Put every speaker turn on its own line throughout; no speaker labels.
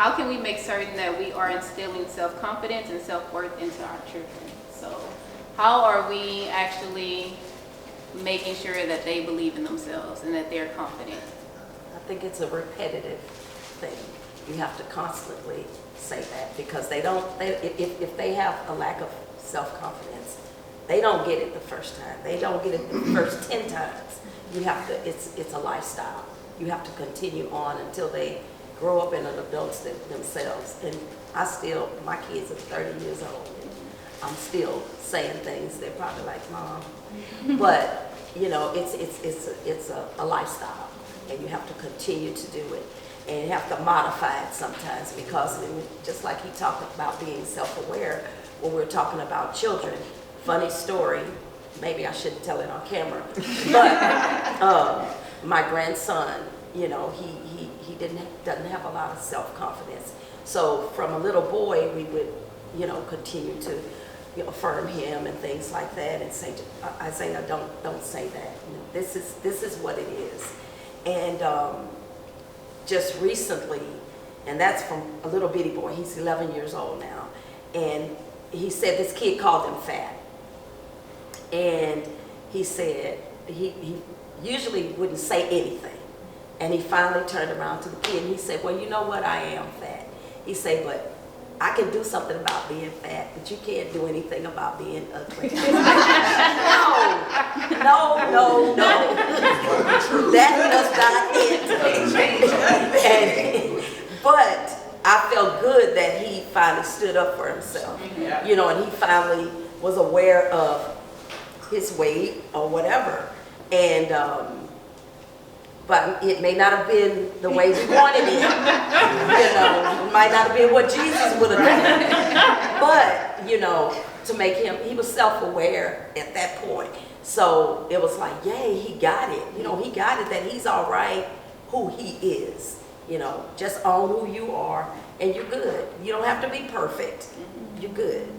how can we make certain that we are instilling self-confidence and self-worth into our children? So how are we actually making sure that they believe in themselves and that they're confident?
I think it's a repetitive thing. You have to constantly say that, because if they have a lack of self-confidence, they don't get it the first time. They don't get it the first 10 times. You have to, it's a lifestyle. You have to continue on until they grow up into adults themselves. And my kids are 30 years old, and I'm still saying things they're probably like, Mom. But, it's a lifestyle, and you have to continue to do it. And you have to modify it sometimes, because just like he talked about being self-aware, when we're talking about children, funny story, maybe I shouldn't tell it on camera, but my grandson, he doesn't have a lot of self-confidence. So from a little boy, we would, continue to affirm him and things like that, and say, Isaiah, don't say that. This is what it is. And just recently, and that's from a little bitty boy, he's 11 years old now, and he said this kid called him fat. And he said he usually wouldn't say anything. And he finally turned around to the kid and he said, well, you know what, I am fat. He said, but I can do something about being fat, but you can't do anything about being ugly. No. That does not it. But I felt good that he finally stood up for himself, and he finally was aware of his weight or whatever. And but it may not have been the way we wanted it. It might not have been what Jesus would have done. But, to make him, he was self-aware at that point. So it was like, yay, he got it. He got it that he's all right who he is. Just own who you are and you're good. You don't have to be perfect. You're good.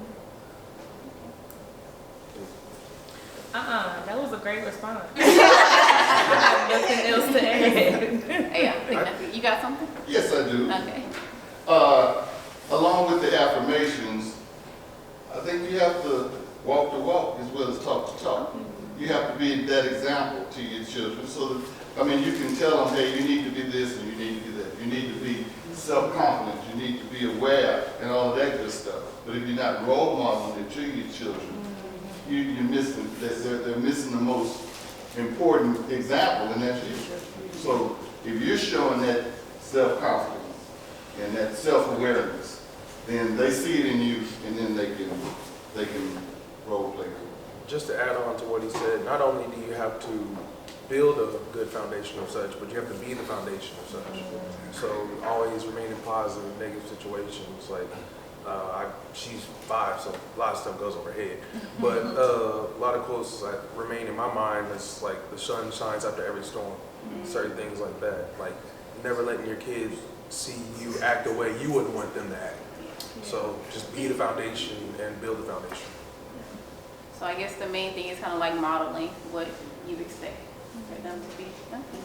That was a great response. I have nothing else to add.
Hey, you got something?
Yes, I do.
Okay.
Along with the affirmations, I think you have to walk the walk as well as talk the talk. You have to be that example to your children. So that, you can tell them, hey, you need to be this and you need to be that. You need to be self-confident. You need to be aware and all of that good stuff. But if you're not role modeling it to your children, you're missing. They're missing the most important example, and that's you. So if you're showing that self-confidence and that self-awareness, then they see it in you, and then they can role play.
Just to add on to what he said, not only do you have to build a good foundation of such, but you have to be the foundation of such. So always remain in positive, negative situations. Like she's 5, so a lot of stuff goes over her head. But a lot of quotes that remain in my mind is like the sun shines after every storm. Certain things like that. Like never letting your kids see you act the way you wouldn't want them to act. So just be the foundation and build the foundation.
So I guess the main thing is kind of like modeling what you expect for them to be. Okay.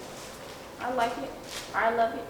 I like it. I love it.